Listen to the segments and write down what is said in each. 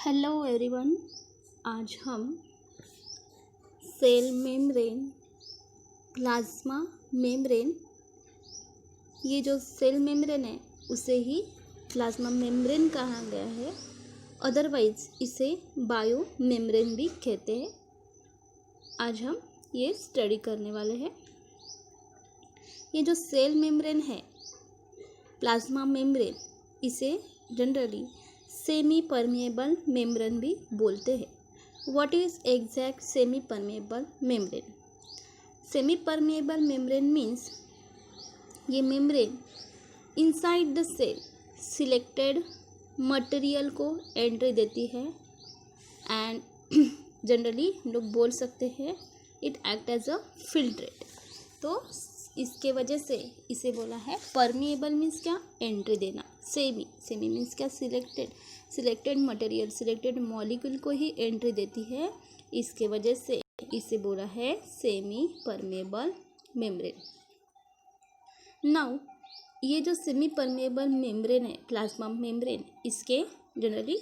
Hello everyone. आज हम cell membrane, plasma membrane, ये जो सेल मेम्ब्रेन है उसे ही प्लाज्मा मेम्ब्रेन कहा गया है। अदरवाइज इसे बायो मेम्ब्रेन भी कहते हैं। आज हम ये स्टडी करने वाले हैं। ये जो सेल मेम्ब्रेन है, प्लाज्मा मेम्ब्रेन, इसे जनरली सेमी परमेएबल मेम्ब्रेन भी बोलते हैं। What is exact semipermeable membrane? Semipermeable membrane means ये membrane inside the cell selected material को एंट्री देती है एंड जनरली हम लोग बोल सकते हैं it act as a filtrate. तो इसके वजह से इसे बोला है परमेएबल मीन्स क्या? एंट्री देना। सेमी मीन्स क्या? सिलेक्टेड मटेरियल, सिलेक्टेड मॉलिक्यूल को ही एंट्री देती है। इसके वजह से इसे बोला है सेमी परमेएबल मेम्ब्रेन। नाउ ये जो सेमी परमेएबल मेम्ब्रेन है, प्लाज्मा मेम्ब्रेन, इसके जनरली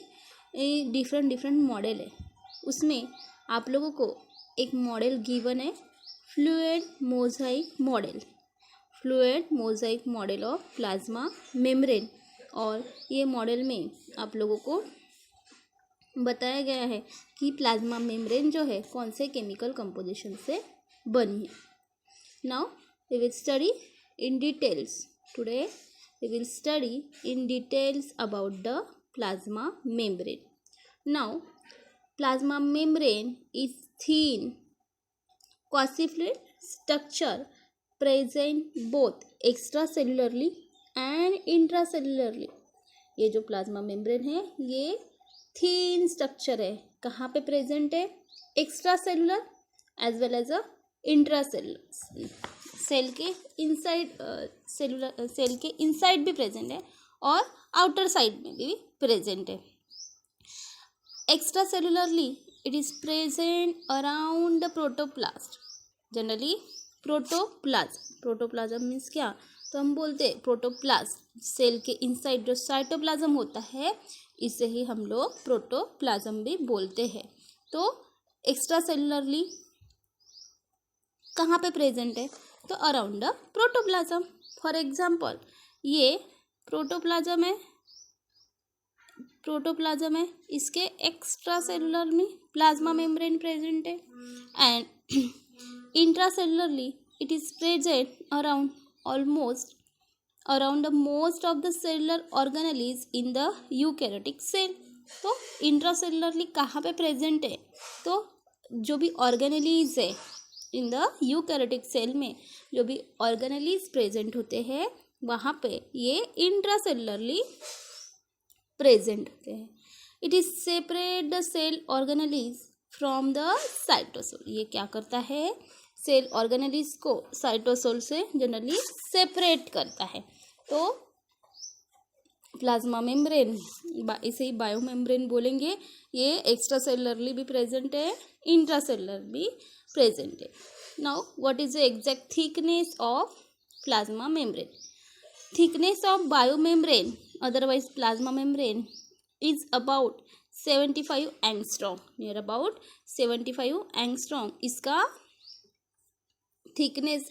डिफरेंट मॉडल है। उसमें आप लोगों को एक मॉडल गिवन है, fluid mosaic model of plasma membrane. और ये मॉडल में आप लोगों को बताया गया है कि प्लाज्मा मेम्ब्रेन जो है कौन से केमिकल कंपोजिशन से बनी है। Now we will study in details. Today we will study in details about the plasma membrane. Now plasma membrane is thin quasi-fluid structure present both extracellularly and intracellularly। ये जो plasma membrane है ये थीन structure है। कहाँ पे present है? Extra cellular as well as a intracellular. Cell के inside भी प्रेजेंट है और आउटर साइड में भी प्रेजेंट है। Extra cellularly it is present around the protoplasm। Generally protoplasm means क्या? तो हम बोलते हैं प्रोटोप्लाज्म, सेल के इनसाइड जो साइटोप्लाज्म होता है इसे ही हम लोग प्रोटोप्लाज्म भी बोलते हैं। तो एक्स्ट्रा सेलुलरली कहाँ पे प्रेजेंट है? तो around the protoplasm. For example ये प्रोटोप्लाज्म है, इसके एक्स्ट्रा सेलुलर में प्लाज्मा मेम्ब्रेन प्रेजेंट है and intracellularly it is present around the most of the cellular organelles in the eukaryotic cell. तो इंट्रासेलुलरली कहाँ पे प्रेजेंट है? तो जो भी ऑर्गेनेलीज है इन द यूकैरियोटिक सेल में जो भी ऑर्गेनेलीज प्रेजेंट होते हैं वहाँ पे ये इंट्रासेलुलरली प्रेजेंट होते हैं। It is separate the cell organelles from the cytosol. ये क्या करता है? सेल ऑर्गेनेलीज को साइटोसोल से जनरली सेपरेट करता है। तो प्लाज्मा मेम्ब्रेन, इसे ही बायो मेम्ब्रेन बोलेंगे, ये एक्स्ट्रा सेलुलरली भी प्रेजेंट है, इंट्रासेलुलर भी प्रेजेंट है। Now what is the exact thickness of plasma membrane? Thickness of bio membrane otherwise plasma membrane is about 75 angstrom, near about 75 angstrom इसका thickness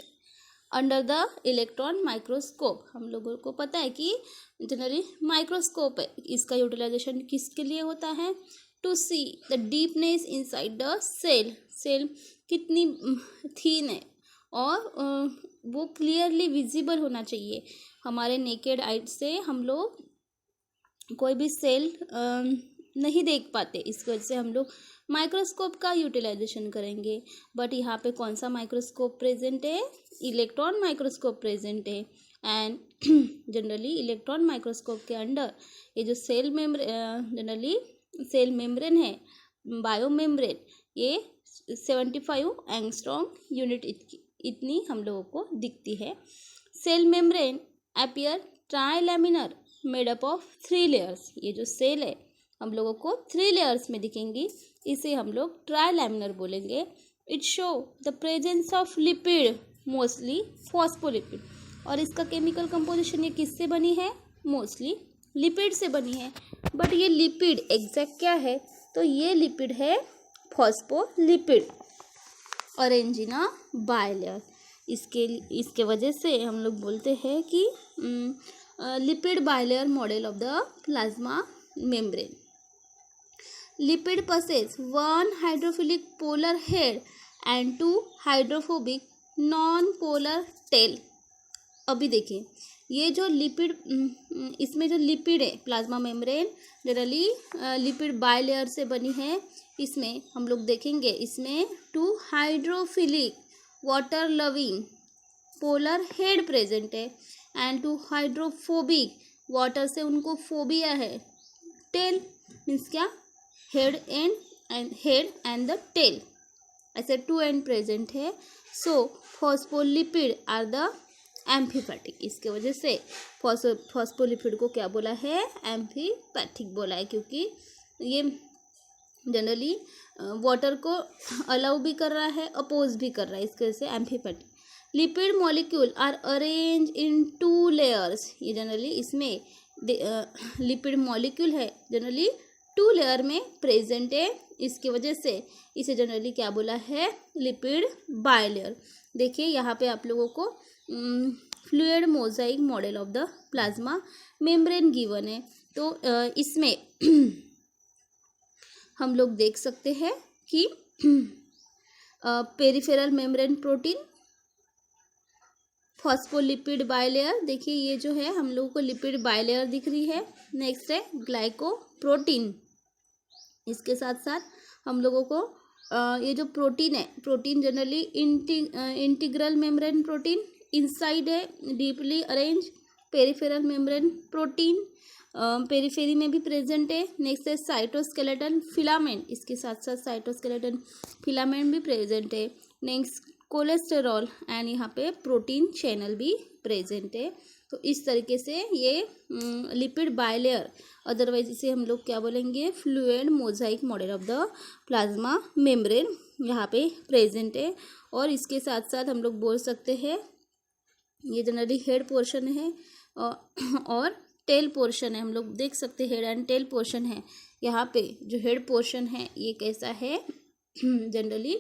under the electron microscope. हम लोगों को पता है कि जनरली माइक्रोस्कोप है, इसका यूटिलाइजेशन किसके लिए होता है? To see the deepness inside the cell कितनी थीन है और वो क्लियरली विजिबल होना चाहिए। हमारे नेकेड आई से हम लोग कोई भी सेल नहीं देख पाते, इस वजह से हम लोग माइक्रोस्कोप का यूटिलाइजेशन करेंगे। बट यहाँ पे कौन सा माइक्रोस्कोप प्रेजेंट है? इलेक्ट्रॉन माइक्रोस्कोप प्रेजेंट है एंड जनरली इलेक्ट्रॉन माइक्रोस्कोप के अंडर ये जो सेल मेम्ब्रेन है, बायो मेम्ब्रेन, ये 75 एंगस्ट्रॉम यूनिट इतनी हम लोगों को दिखती है। Cell membrane appear trilaminar made up of 3 layers. ये जो सेल है हम लोगों को 3 लेयर्स में दिखेंगी, इसे हम लोग ट्राइलैमिनर बोलेंगे। It show the presence of lipid, mostly phospholipid. और इसका केमिकल कंपोजिशन ये किससे बनी है? मोस्टली लिपिड से बनी है। बट ये लिपिड एग्जैक्ट क्या है, तो ये लिपिड है phospholipid arrange in a bilayer. इसके वजह से हम लोग बोलते हैं कि lipid bilayer model of the plasma membrane. Lipid possess one hydrophilic polar head and two hydrophobic non-polar tail। अभी देखिए ये जो लिपिड, इसमें जो लिपिड है plasma membrane generally lipid bilayer से बनी है। इसमें हम लोग देखेंगे इसमें two hydrophilic water loving polar head present है एंड टू हाइड्रोफोबिक, वाटर से उनको फोबिया है। टेल मीन्स क्या, हेड एंड द टेल, ऐसे टू एंड प्रेजेंट है। So phospholipid are the amphipathic. इसके वजह से फॉस्फोलिपिड को क्या बोला है, एम्फीपैथिक बोला है, क्योंकि ये जनरली वाटर को अलाउ भी कर रहा है, अपोज भी कर रहा है, इसके वजह से amphipathic. Lipid molecule are arrange in 2 layers. ये जनरली इसमें लिपिड मॉलिक्यूल है जनरली 2 लेयर में प्रेजेंट है। इसकी वजह से इसे जनरली क्या बोला है, लिपिड बाइलेयर। देखिए यहाँ पे आप लोगों को fluid mosaic model of the plasma membrane given है। तो इसमें हम लोग देख सकते हैं कि peripheral membrane protein, phospholipid bilayer. देखिए ये जो है हम लोगों को लिपिड बाइलेयर दिख रही है। नेक्स्ट है ग्लाइकोप्रोटीन। इसके साथ साथ हम लोगों को ये जो प्रोटीन है, protein generally integral membrane protein inside है, deeply arrange peripheral membrane protein periphery में भी प्रेजेंट है। नेक्स्ट है साइटोस्केलेटन फिलामेंट, इसके साथ साथ साइटोस्केलेटन फिलामेंट भी प्रेजेंट है। नेक्स्ट कोलेस्टेरॉल एंड यहाँ पे प्रोटीन चैनल भी प्रेजेंट है। तो इस तरीके से ये लिपिड बाइलेयर, अदरवाइज इसे हम लोग क्या बोलेंगे, fluid mosaic model of the plasma membrane यहाँ पे प्रेजेंट है। और इसके साथ साथ हम लोग बोल सकते हैं ये जनरली हेड पोर्शन है और टेल पोर्शन है। हम लोग देख सकते हैं हेड एंड टेल पोर्शन है। यहाँ पे जो हेड पोर्शन है ये कैसा है, जनरली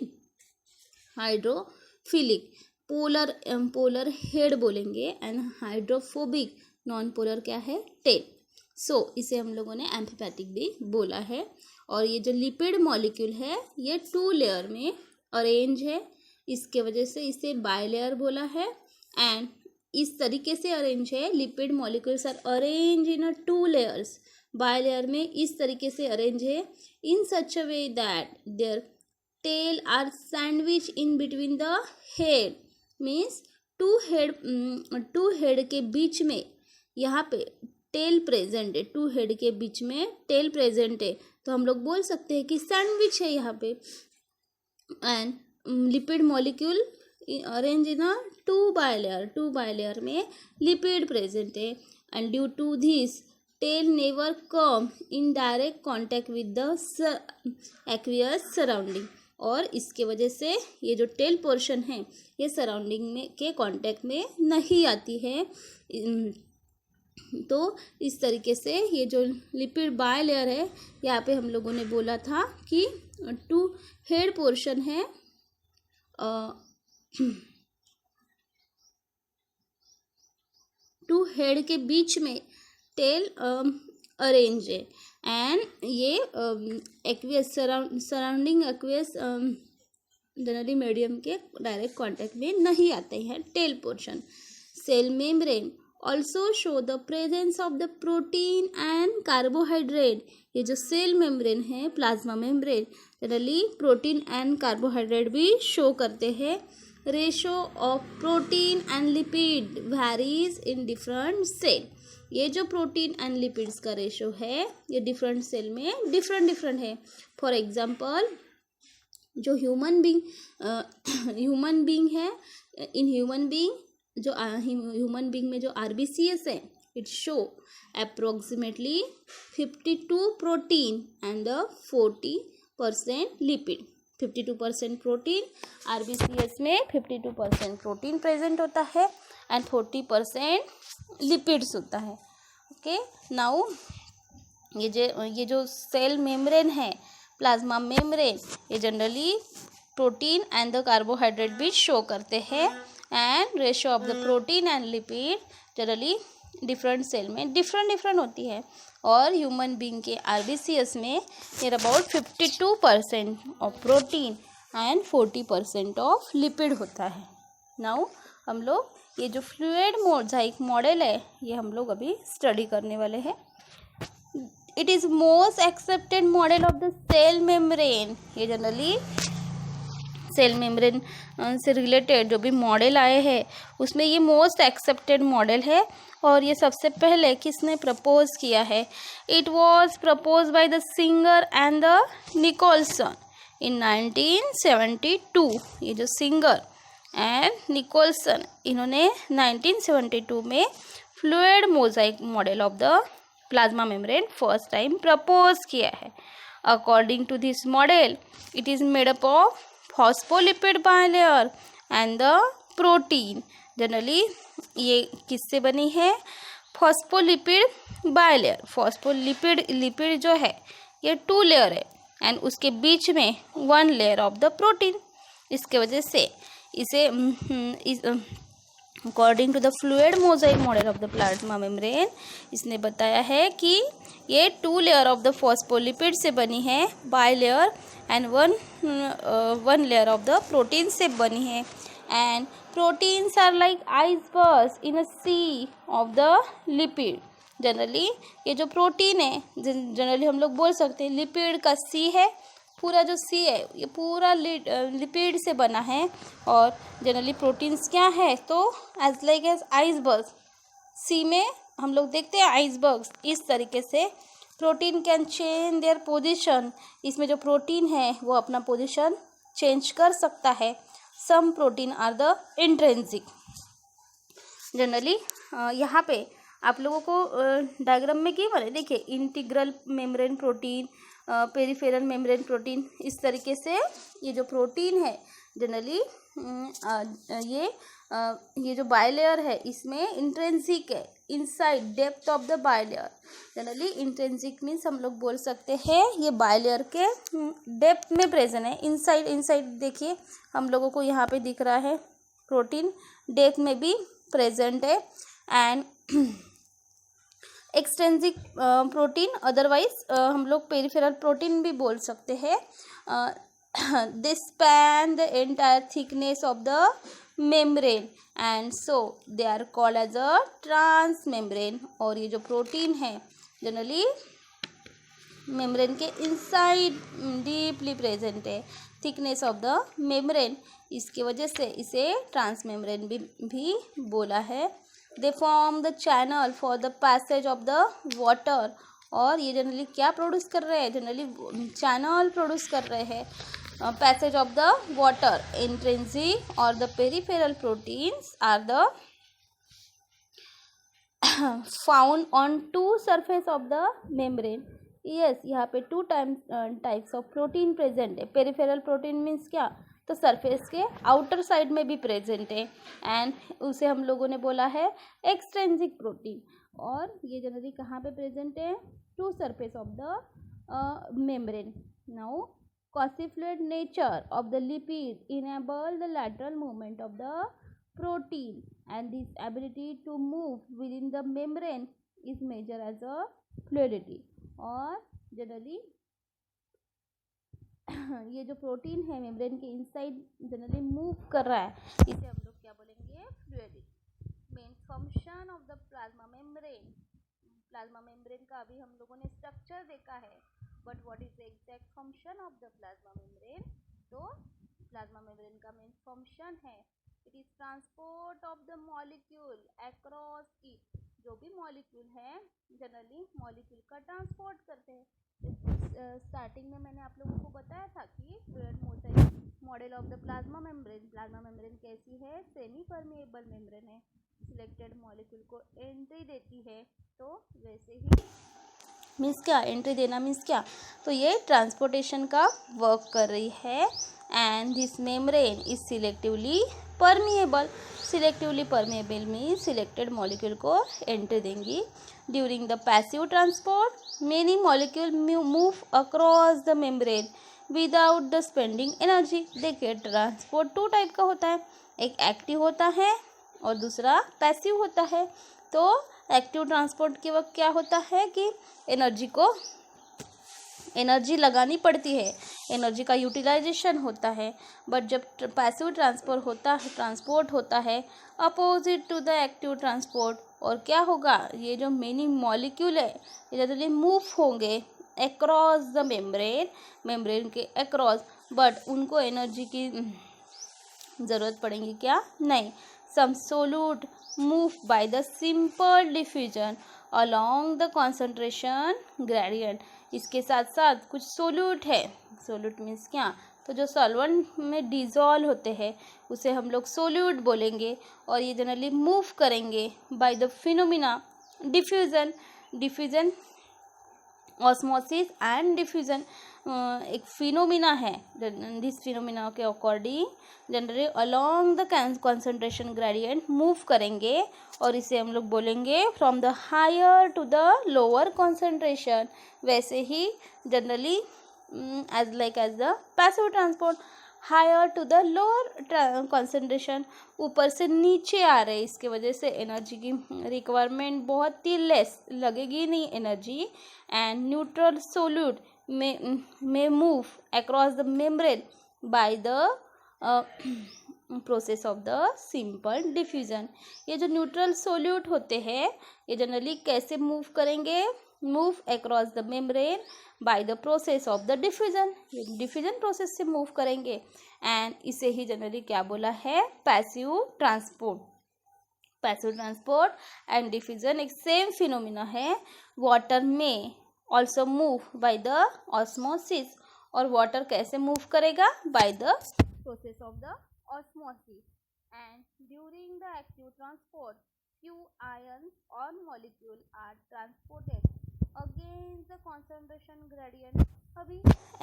हाइड्रोफिलिक पोलर हेड बोलेंगे एंड हाइड्रोफोबिक नॉन पोलर क्या है, टेल। सो इसे हम लोगों ने एम्फीपैथिक भी बोला है। और ये जो लिपिड मॉलिक्यूल है ये 2 लेयर में अरेंज है, इसके वजह से इसे बाइलेयर बोला है। एंड इस तरीके से अरेंज है, lipid molecules are arrange in 2 layers. Bilayer में इस तरीके से अरेंज है in such a way that their tail are sandwich in between the head. Means two head के बीच में यहाँ पे टेल प्रेजेंट है, 2 हेड के बीच में टेल प्रेजेंट है, तो हम लोग बोल सकते हैं कि सैंडविच है यहाँ पे। And lipid molecule arrange in 2 bilayer में लिपिड प्रेजेंट है। And due to this tail never come in direct contact with the aqueous surrounding. और इसके वजह से ये जो टेल पोर्शन है ये सराउंडिंग में के कांटेक्ट में नहीं आती है। तो इस तरीके से ये जो लिपिड बाइलेयर है यहाँ पे हम लोगों ने बोला था कि 2 हेड पोर्शन है, 2 हेड के बीच में टेल अरेंज है। एंड ये aqueous surrounding aqueous generally medium के डायरेक्ट कांटेक्ट में नहीं आते हैं tail portion. Cell membrane also show the presence of the protein and carbohydrate. ये जो सेल मेम्ब्रेन है plasma membrane generally protein and carbohydrate भी शो करते हैं। Ratio of protein and lipid varies in different cell. ये जो protein and lipids का ratio है ये डिफरेंट सेल में डिफरेंट है। फॉर एग्जांपल जो ह्यूमन बीइंग है, इन ह्यूमन बीइंग में जो RBCs है it show approximately 52 protein and 40% lipid. 52% protein, RBCs में 52% प्रोटीन प्रेजेंट होता है एंड 40% लिपिड्स होता है। ओके। ओके, नाउ ये जो सेल मेम्ब्रेन है, प्लाज्मा मेम्ब्रेन, ये generally protein and the carbohydrate भी शो करते हैं, and ratio of the protein and lipid generally different cell में डिफरेंट होती है, और ह्यूमन बीइंग के RBCS में near about 52% of protein and 40% of lipid होता है। नाउ हम लोग ये जो फ्लूइड मोज़ाइक मॉडल है, ये हम लोग अभी स्टडी करने वाले हैं। It is most accepted model of the cell membrane. ये जनरली सेल मेम्ब्रेन से रिलेटेड जो भी मॉडल आए हैं उसमें ये मोस्ट एक्सेप्टेड मॉडल है, और ये सबसे पहले किसने प्रपोज किया है? It was propose by the singer and the Nicolson in 1972। ये जो सिंगर एंड निकोलसन, इन्होंने 1972 में fluid mosaic model of the plasma membrane first time propose किया है। According to this model, it is made up of phospholipid bilayer and the protein. Generally ये किससे बनी है? Phospholipid bilayer. लिपिड जो है ये 2 लेयर है, एंड उसके बीच में 1 लेयर ऑफ द प्रोटीन। इसके वजह से इसे according to the fluid mosaic model of the plasma membrane, इसने बताया है कि ये 2 लेयर ऑफ द फॉस्फोलिपिड से बनी है, bilayer, and 1 layer of the protein से बनी है। And proteins are like icebergs in a sea of the lipid. Generally ये जो प्रोटीन है, जनरली हम लोग बोल सकते हैं लिपिड का सी है, पूरा जो सी है ये पूरा लिपिड से बना है, और जनरली प्रोटीन्स क्या है? तो एज लाइक एज आइसबर्ग्स, सी में हम लोग देखते हैं आइसबर्ग्स, इस तरीके से protein can change their position. इसमें जो प्रोटीन है वो अपना पोजीशन चेंज कर सकता है। Some protein are the intrinsic. Generally यहाँ पे आप लोगों को डायग्राम में क्या बने, देखिए integral membrane protein, peripheral membrane protein, इस तरीके से ये जो प्रोटीन है जनरली ये जो बायलेयर है इसमें इंट्रिंसिक है, inside depth of the bilayer. Generally intrinsic means हम लोग बोल सकते हैं ये बायलेयर के डेप्थ में प्रेजेंट है। इनसाइड देखिए हम लोगों को यहाँ पे दिख रहा है प्रोटीन डेप्थ में भी प्रेजेंट है, एंड एक्सट्रिंसिक प्रोटीन, अदरवाइज हम लोग पेरिफेरल प्रोटीन भी बोल सकते हैं। This span the entire thickness of the membrane, and so they are called as a trans membrane. और ये जो प्रोटीन है जनरली मेम्ब्रेन के इनसाइड डीपली प्रेजेंट है, थिकनेस ऑफ द मेम्ब्रेन, इसकी वजह से इसे ट्रांस मेम्ब्रेन भी बोला है। They form the channel for the passage of the water, और ये जनरली क्या प्रोड्यूस कर रहे हैं? जनरली चैनल प्रोड्यूस कर रहे हैं, passage of the water. Intrinsic और the peripheral proteins are the found on 2 surface of the membrane. Yes, यहाँ पे 2 टाइप्स ऑफ प्रोटीन प्रेजेंट है। पेरिफेरल प्रोटीन मीन्स क्या? तो सरफेस के आउटर साइड में भी प्रेजेंट है, एंड उसे हम लोगों ने बोला है एक्सट्रिंसिक प्रोटीन। और ये जनरली कहाँ पे प्रेजेंट है? 2 surface of the membrane. Now caucifluid nature of the lipid enable the lateral movement of the protein, and this ability to move within the membrane is measured as a fluidity। और generally ये जो protein है membrane के inside generally move कर रहा है, इसे हम लोग क्या बोलेंगे? Fluidity. Main function of the plasma membrane. Plasma membrane का अभी हम लोगों ने स्ट्रक्चर देखा है, but what is the exact function of the plasma membrane? तो प्लाज्मा मेम्ब्रेन का मेन फंक्शन है it is transport of the molecule across it. जो भी मॉलिक्यूल है जनरली मॉलिक्यूल का ट्रांसपोर्ट करते हैं। स्टार्टिंग में मैंने आप लोगों को बताया था कि fluid mosaic model of the plasma membrane कैसी है? सेमी परमेएबल मेम्ब्रेन है, सिलेक्टेड मॉलिक्यूल को एंट्री देती है। तो वैसे ही मीन्स क्या? एंट्री देना मीन्स क्या? तो ये ट्रांसपोर्टेशन का वर्क कर रही है, and this membrane is selectively permeable. Selectively permeable means selected molecule को एंट्री देंगी। During the passive transport many molecule move across the membrane without the spending energy. देखिए ट्रांसपोर्ट 2 टाइप का होता है, एक एक्टिव होता है और दूसरा पैसिव होता है। तो एक्टिव ट्रांसपोर्ट के वक्त क्या होता है कि एनर्जी लगानी पड़ती है, एनर्जी का यूटिलाइजेशन होता है। बट जब पैसिव ट्रांसपोर्ट होता है opposite to the active transport, और क्या होगा, ये जो मेनी मॉलिक्यूल है ये जनरली मूव होंगे अक्रॉस द मेम्ब्रेन के अक्रॉस, बट उनको एनर्जी की ज़रूरत पड़ेगी क्या, नहीं। Some solute move by the simple diffusion along the concentration gradient. इसके साथ साथ कुछ सोल्यूट है, सोल्यूट मीन्स क्या, तो जो सॉल्वेंट में डिज़ोल्व होते हैं उसे हम लोग सोल्यूट बोलेंगे, और ये जनरली मूव करेंगे by the phenomena diffusion osmosis and diffusion. एक फिनोमिना है, दिस फिनोमिना के according generally along the concentration gradient move करेंगे, और इसे हम लोग बोलेंगे from the higher to the lower concentration. वैसे ही generally as the passive transport higher to the lower concentration, ऊपर से नीचे आ रहे, इसके वजह से एनर्जी की रिक्वायरमेंट बहुत ही लेस लगेगी नहीं एनर्जी। एंड न्यूट्रल सोल्यूट में move across the membrane by the process of the simple diffusion. ये जो न्यूट्रल सोल्यूट होते हैं ये जनरली कैसे मूव करेंगे, move across the membrane by the process of the diffusion, diffusion process से move करेंगे। एंड इसे ही जनरली क्या बोला है, passive transport. Passive transport and diffusion एक सेम फिनोमिना है। वाटर में also move by the osmosis, और वाटर कैसे मूव करेगा, by the process of the osmosis. And during the active transport few ions or molecule are transported against the concentration gradient। अभी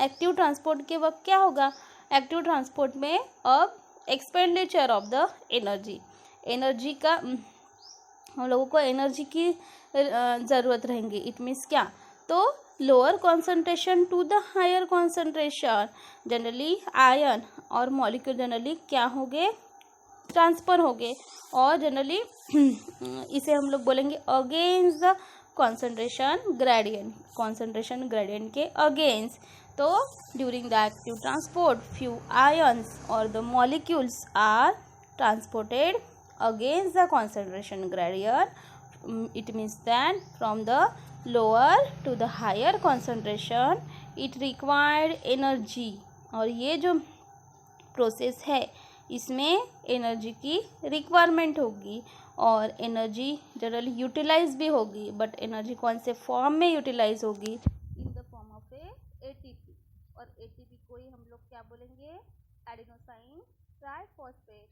active transport के वक्त क्या होगा, active transport में अब एक्सपेंडिचर ऑफ द एनर्जी का हम लोगों को एनर्जी की ज़रूरत रहेंगी। इट मीन्स क्या, तो lower concentration to the higher concentration generally ion और मॉलिक्यूल जनरली क्या होंगे, ट्रांसफर हो गए, और जनरली इसे हम लोग बोलेंगे अगेंस्ट द कंसंट्रेशन ग्रेडियंट के अगेंस्ट। तो during the active transport few ions और the molecules are transported against the concentration gradient. It means that from the lower to the higher concentration it required energy, और ये जो process है इसमें energy की requirement होगी, और एनर्जी जनरली यूटिलाइज भी होगी। बट एनर्जी कौन से फॉर्म में यूटिलाइज होगी, in the form of ATP, और एटीपी को ही हम लोग क्या बोलेंगे, adenosine triphosphate.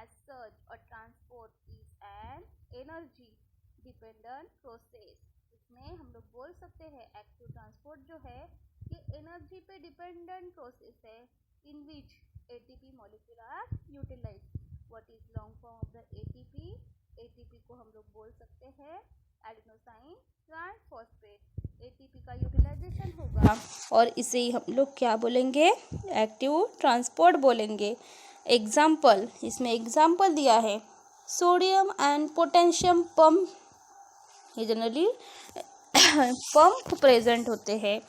As such a transport is an energy dependent process. इसमें हम लोग बोल सकते हैं एक्टिव ट्रांसपोर्ट जो है ये एनर्जी पे डिपेंडेंट प्रोसेस है, इन विच ATP molecule are utilized। What is long form of the ATP? ATP को हम लोग बोल सकते हैं एडेनोसाइन ट्राइफॉस्फेट। ATP का यूटिलाइजेशन होगा और इसे ही हम लोग क्या बोलेंगे, एक्टिव ट्रांसपोर्ट बोलेंगे। एग्जाम्पल, इसमें एग्जाम्पल दिया है सोडियम एंड पोटेशियम पंप, ये जनरली पंप प्रेजेंट होते हैं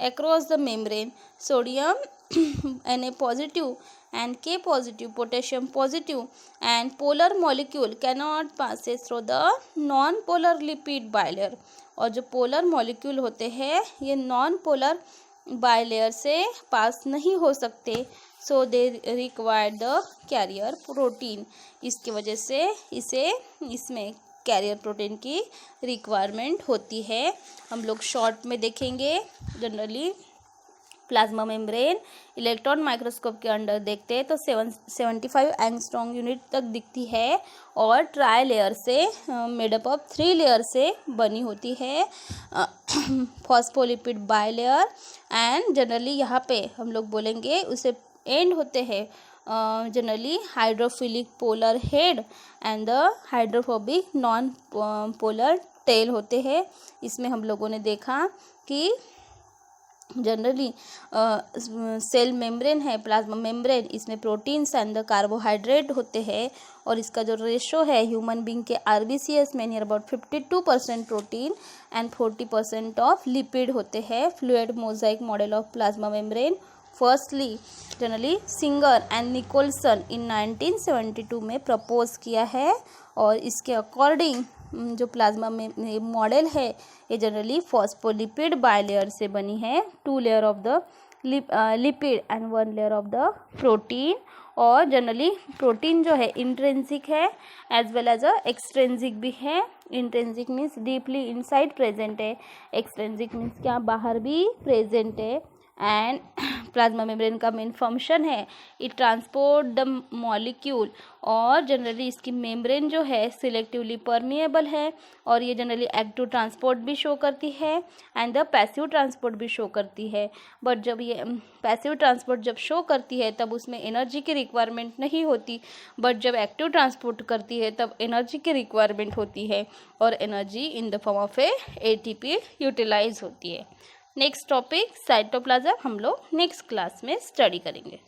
across the membrane. Sodium Na positive and K positive, potassium positive and polar molecule cannot passes through the non-polar lipid bilayer। और जो polar molecule होते हैं ये नॉन पोलर बाइलेयर से पास नहीं हो सकते, so they require the carrier protein. इसकी वजह से इसमें कैरियर प्रोटीन की रिक्वायरमेंट होती है। हम लोग शॉर्ट में देखेंगे, generally plasma membrane electron microscope के अंडर देखते हैं तो 75 एंगस्ट्रॉम यूनिट तक दिखती है, और ट्राई लेयर से मेडअप ऑफ 3 लेयर से बनी होती है, फॉस्फोलिपिड बाइलेयर। एंड जनरली यहाँ पे हम लोग बोलेंगे उसे एंड होते हैं generally hydrophilic polar head and the hydrophobic non polar tail होते हैं। इसमें हम लोगों ने देखा कि जनरली सेल मेम्ब्रेन है, प्लाज्मा मेम्ब्रेन, इसमें प्रोटीन्स एंड द कार्बोहाइड्रेट होते हैं और इसका जो रेशो है ह्यूमन बींग के RBCs में near about 52% protein and 40% of lipid होते हैं। Fluid mosaic model of plasma membrane firstly generally Singer and Nicolson in 1972 में प्रपोज किया है और इसके अकॉर्डिंग जो प्लाज्मा में मॉडल है ये जनरली फॉस्फोलिपिड बायलेयर से बनी है, 2 layer of the lipid and 1 layer of the protein. और जनरली प्रोटीन जो है इंट्रिंसिक है एज वेल एज एक्सट्रिंसिक भी है। Intrinsic means deeply inside present है, एक्सट्रिंसिक मीन्स क्या बाहर भी प्रेजेंट है। एंड प्लाज्मा मेम्ब्रेन का मेन फंक्शन है इट ट्रांसपोर्ट द मॉलिक्यूल और जनरली इसकी मेम्ब्रेन जो है सिलेक्टिवली परमिएबल है और ये जनरली एक्टिव ट्रांसपोर्ट भी शो करती है एंड द पैसिव ट्रांसपोर्ट भी शो करती है। बट जब ये पैसिव ट्रांसपोर्ट जब शो करती है तब उसमें एनर्जी की रिक्वायरमेंट नहीं होती, बट जब एक्टिव ट्रांसपोर्ट करती है तब एनर्जी की रिक्वायरमेंट होती है और energy in the form of ATP utilize होती है। नेक्स्ट टॉपिक साइटोप्लाज्म हम लोग नेक्स्ट क्लास में स्टडी करेंगे।